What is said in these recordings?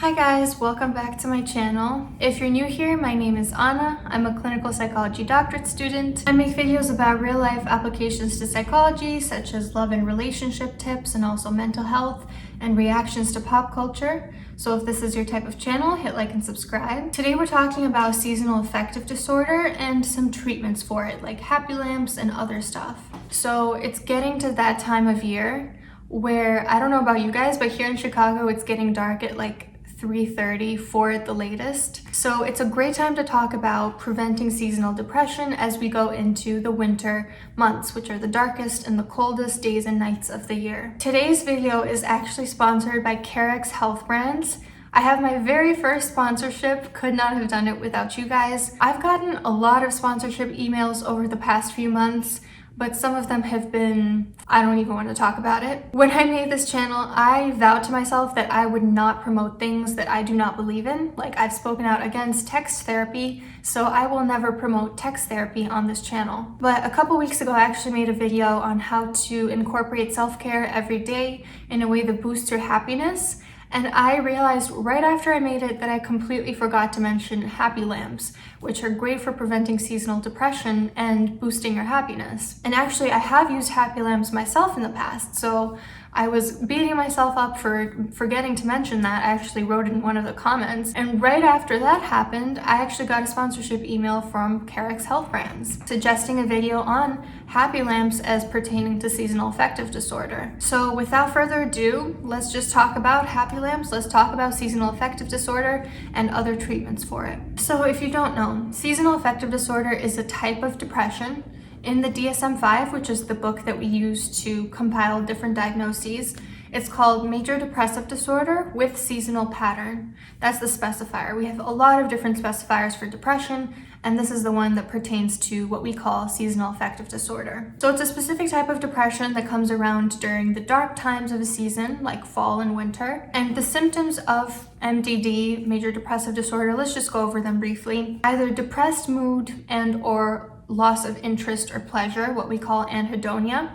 Hi guys, welcome back to my channel. If you're new here, my name is Anna. I'm a clinical psychology doctorate student. I make videos about real life applications to psychology, such as love and relationship tips and also mental health and reactions to pop culture. So if this is your type of channel, hit like and subscribe. Today we're talking about seasonal affective disorder and some treatments for it, like happy lamps and other stuff. So it's getting to that time of year where, I don't know about you guys, but here in Chicago, it's getting dark at like 3:30, 4 at the latest. So it's a great time to talk about preventing seasonal depression as we go into the winter months, which are the darkest and the coldest days and nights of the year. Today's video is actually sponsored by Carex Health Brands. I have my very first sponsorship, could not have done it without you guys. I've gotten a lot of sponsorship emails over the past few months, but some of them have been, I don't even want to talk about it. When I made this channel, I vowed to myself that I would not promote things that I do not believe in. Like, I've spoken out against text therapy, so I will never promote text therapy on this channel. But a couple weeks ago, I actually made a video on how to incorporate self-care every day in a way that boosts your happiness. And I realized right after I made it that I completely forgot to mention happy lamps, which are great for preventing seasonal depression and boosting your happiness. And actually, I have used happy lamps myself in the past, so I was beating myself up for forgetting to mention that. I actually wrote it in one of the comments. And right after that happened, I actually got a sponsorship email from Carex Health Brands suggesting a video on happy lamps as pertaining to seasonal affective disorder. So without further ado, let's just talk about happy lamps. Let's talk about seasonal affective disorder and other treatments for it. So if you don't know, seasonal affective disorder is a type of depression. In the DSM-5, which is the book that we use to compile different diagnoses, it's called major depressive disorder with seasonal pattern. That's the specifier. We have a lot of different specifiers for depression, and this is the one that pertains to what we call seasonal affective disorder. So it's a specific type of depression that comes around during the dark times of a season, like fall and winter. And the symptoms of MDD, major depressive disorder, let's just go over them briefly. Either depressed mood and or loss of interest or pleasure, what we call anhedonia,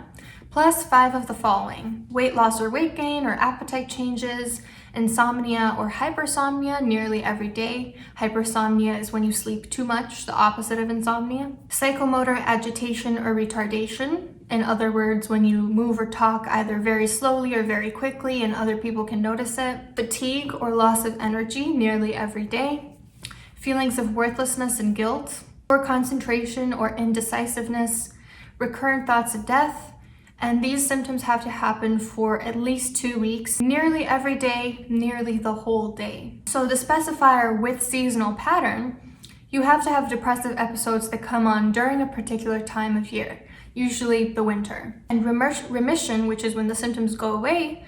plus 5 of the following: weight loss or weight gain or appetite changes, insomnia or hypersomnia nearly every day. Hypersomnia is when you sleep too much, the opposite of insomnia. Psychomotor agitation or retardation, in other words, when you move or talk either very slowly or very quickly and other people can notice it. Fatigue or loss of energy nearly every day. Feelings of worthlessness and guilt, poor concentration or indecisiveness, recurrent thoughts of death, and these symptoms have to happen for at least 2 weeks, nearly every day, nearly the whole day. So the specifier with seasonal pattern, you have to have depressive episodes that come on during a particular time of year, usually the winter. And remission, which is when the symptoms go away,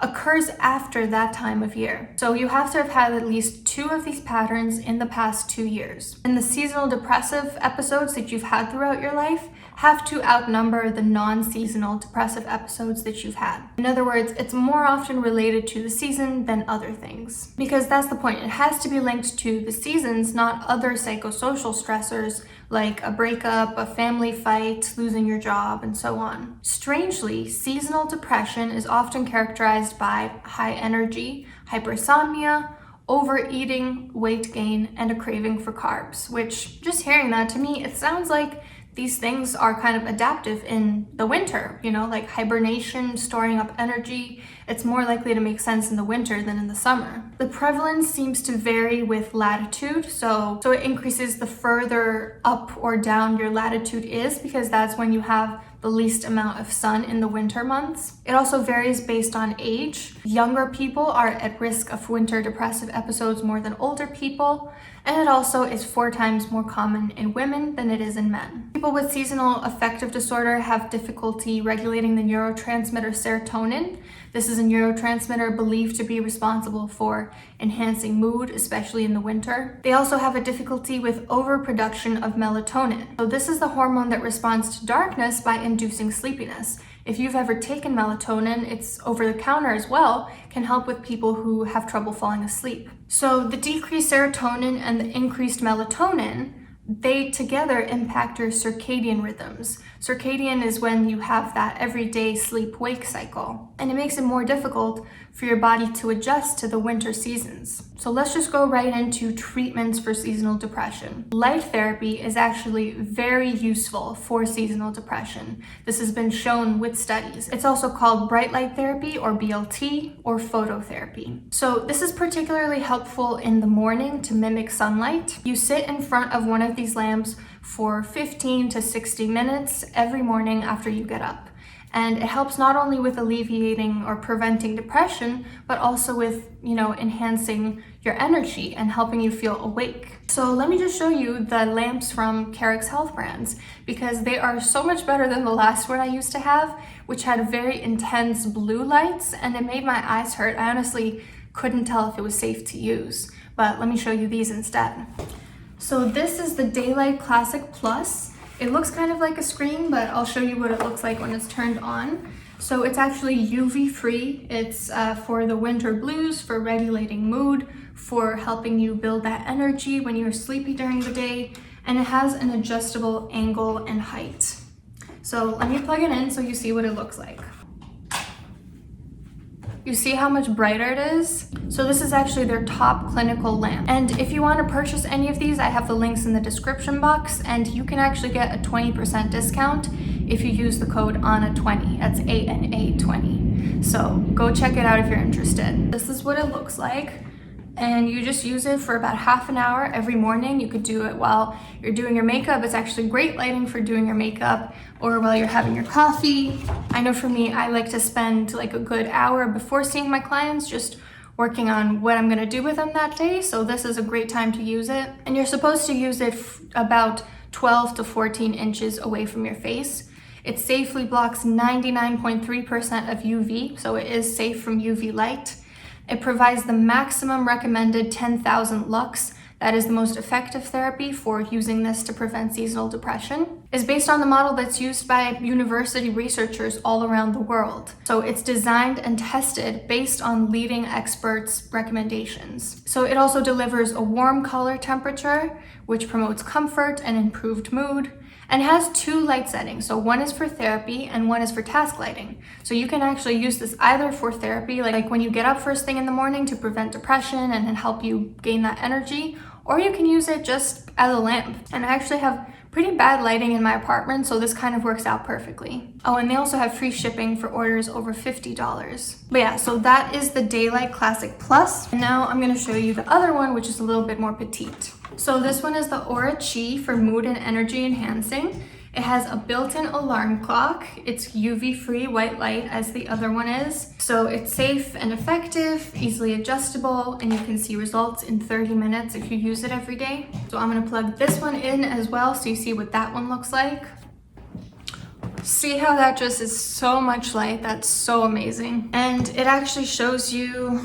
occurs after that time of year. So you have to have had at least 2 of these patterns in the past 2 years. And the seasonal depressive episodes that you've had throughout your life have to outnumber the non-seasonal depressive episodes that you've had. In other words, it's more often related to the season than other things. Because that's the point, it has to be linked to the seasons, not other psychosocial stressors like a breakup, a family fight, losing your job, and so on. Strangely, seasonal depression is often characterized by high energy, hypersomnia, overeating, weight gain, and a craving for carbs, which, just hearing that, to me, it sounds like these things are kind of adaptive in the winter, you know, like hibernation, storing up energy. It's more likely to make sense in the winter than in the summer. The prevalence seems to vary with latitude, so it increases the further up or down your latitude is, because that's when you have the least amount of sun in the winter months. It also varies based on age. Younger people are at risk of winter depressive episodes more than older people, and it also is 4 times more common in women than it is in men. People with seasonal affective disorder have difficulty regulating the neurotransmitter serotonin. This is a neurotransmitter believed to be responsible for enhancing mood, especially in the winter. They also have a difficulty with overproduction of melatonin. So this is the hormone that responds to darkness by inducing sleepiness. If you've ever taken melatonin, it's over the counter as well, can help with people who have trouble falling asleep. So the decreased serotonin and the increased melatonin, they together impact your circadian rhythms. Circadian is when you have that everyday sleep-wake cycle. and it makes it more difficult for your body to adjust to the winter seasons. So let's just go right into treatments for seasonal depression. Light therapy is actually very useful for seasonal depression. This has been shown with studies. It's also called bright light therapy, or BLT, or phototherapy. So this is particularly helpful in the morning to mimic sunlight. You sit in front of one of these lamps for 15 to 60 minutes every morning after you get up. And it helps not only with alleviating or preventing depression, but also with, enhancing your energy and helping you feel awake. So let me just show you the lamps from Carrick's Health Brands, because they are so much better than the last one I used to have, which had very intense blue lights, and it made my eyes hurt. I honestly couldn't tell if it was safe to use, but let me show you these instead. So this is the Daylight Classic Plus. It looks kind of like a screen, but I'll show you what it looks like when it's turned on. So it's actually UV free. It's for the winter blues, for regulating mood, for helping you build that energy when you're sleepy during the day, and it has an adjustable angle and height. So let me plug it in so you see what it looks like. You see how much brighter it is? So this is actually their top clinical lamp. And if you want to purchase any of these, I have the links in the description box, and you can actually get a 20% discount if you use the code ANA20. That's ANA20. So go check it out if you're interested. This is what it looks like. And you just use it for about half an hour every morning. You could do it while you're doing your makeup. It's actually great lighting for doing your makeup, or while you're having your coffee. I know for me, I like to spend like a good hour before seeing my clients just working on what I'm gonna do with them that day. So this is a great time to use it. And you're supposed to use it about 12 to 14 inches away from your face. It safely blocks 99.3% of UV, so it is safe from UV light. It provides the maximum recommended 10,000 lux. That is the most effective therapy for using this to prevent seasonal depression. It's based on the model that's used by university researchers all around the world. So it's designed and tested based on leading experts' recommendations. So it also delivers a warm color temperature, which promotes comfort and improved mood, and has two light settings. So one is for therapy and one is for task lighting. So you can actually use this either for therapy, like when you get up first thing in the morning to prevent depression and help you gain that energy, or you can use it just as a lamp. And I actually have pretty bad lighting in my apartment, so this kind of works out perfectly. Oh, and they also have free shipping for orders over $50. But yeah, so that is the Daylight Classic Plus. And now I'm gonna show you the other one, which is a little bit more petite. So this one is the Aura Chi for mood and energy enhancing. It has a built-in alarm clock. It's UV-free white light as the other one is. So it's safe and effective, easily adjustable, and you can see results in 30 minutes if you use it every day. So I'm gonna plug this one in as well so you see what that one looks like. See how that just is so much light? That's so amazing. And it actually shows you,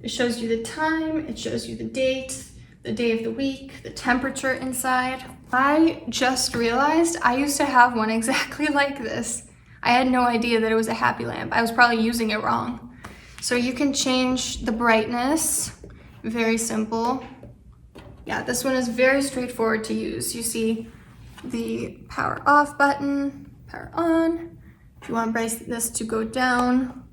the time, it shows you the date, the day of the week, the temperature inside. I just realized I used to have one exactly like this. I had no idea that it was a happy lamp. I was probably using it wrong. So you can change the brightness, very simple. Yeah, this one is very straightforward to use. You see the power off button, power on. If you want brightness to go down,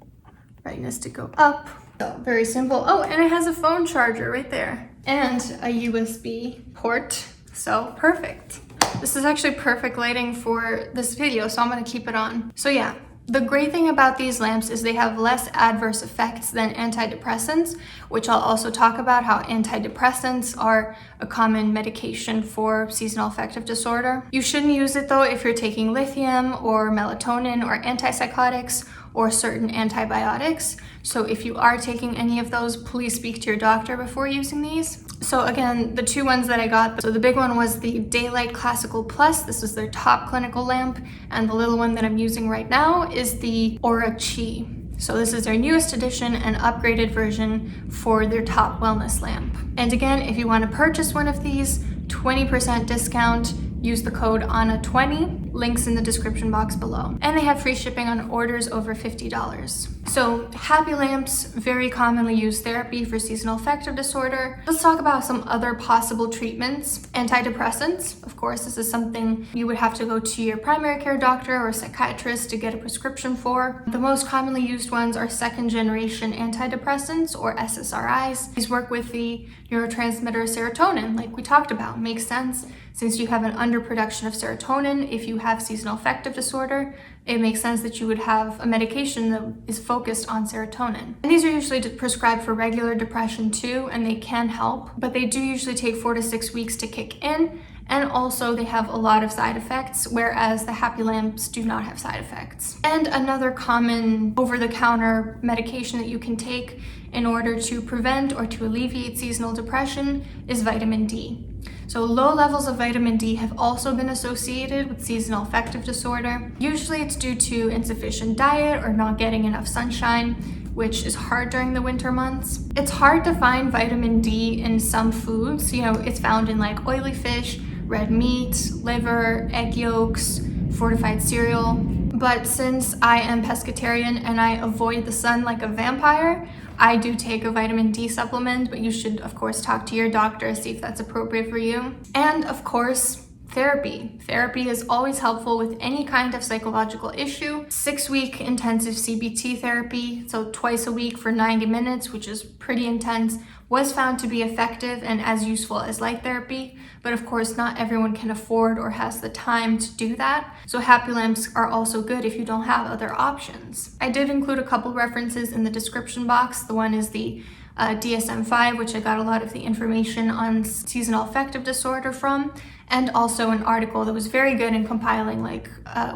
brightness to go up. So very simple. Oh, and it has a phone charger right there and a USB port. So perfect. This is actually perfect lighting for this video, so I'm gonna keep it on. So yeah, the great thing about these lamps is they have less adverse effects than antidepressants, which I'll also talk about how antidepressants are a common medication for seasonal affective disorder. You shouldn't use it though if you're taking lithium or melatonin or antipsychotics or certain antibiotics. So if you are taking any of those, please speak to your doctor before using these. So again, the two ones that I got, so the big one was the Daylight Classical Plus. This is their top clinical lamp. And the little one that I'm using right now is the Aura Chi. So this is their newest edition and upgraded version for their top wellness lamp. And again, if you want to purchase one of these, 20% discount, use the code ANA20, links in the description box below. And they have free shipping on orders over $50. So happy lamps, very commonly used therapy for seasonal affective disorder. Let's talk about some other possible treatments. Antidepressants, of course, this is something you would have to go to your primary care doctor or psychiatrist to get a prescription for. The most commonly used ones are second generation antidepressants or SSRIs. These work with the neurotransmitter serotonin, like we talked about. Makes sense since you have an underproduction of serotonin. If you have seasonal affective disorder, it makes sense that you would have a medication that is focused on serotonin. And these are usually prescribed for regular depression too, and they can help, but they do usually take 4 to 6 weeks to kick in. And also they have a lot of side effects, whereas the happy lamps do not have side effects. And another common over-the-counter medication that you can take in order to prevent or to alleviate seasonal depression is vitamin D. So low levels of vitamin D have also been associated with seasonal affective disorder. Usually it's due to insufficient diet or not getting enough sunshine, which is hard during the winter months. It's hard to find vitamin D in some foods. It's found in like oily fish, red meat, liver, egg yolks, fortified cereal. But since I am pescatarian and I avoid the sun like a vampire, I do take a vitamin D supplement, but you should of course talk to your doctor, see if that's appropriate for you. And of course, therapy. Therapy is always helpful with any kind of psychological issue. 6-week intensive CBT therapy, so twice a week for 90 minutes, which is pretty intense, was found to be effective and as useful as light therapy. But of course, not everyone can afford or has the time to do that. So happy lamps are also good if you don't have other options. I did include a couple references in the description box. The one is the DSM-5, which I got a lot of the information on seasonal affective disorder from, and also an article that was very good in compiling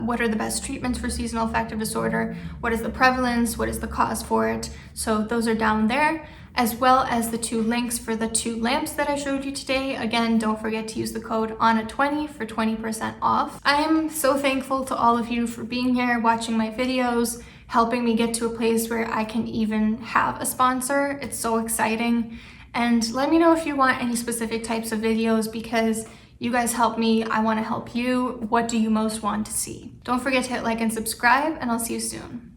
what are the best treatments for seasonal affective disorder, what is the prevalence, what is the cause for it. So those are down there, as well as the 2 links for the 2 lamps that I showed you today. Again, don't forget to use the code ANNA20 for 20% off. I am so thankful to all of you for being here, watching my videos, helping me get to a place where I can even have a sponsor. It's so exciting. And let me know if you want any specific types of videos, because you guys help me, I want to help you. What do you most want to see? Don't forget to hit like and subscribe, and I'll see you soon.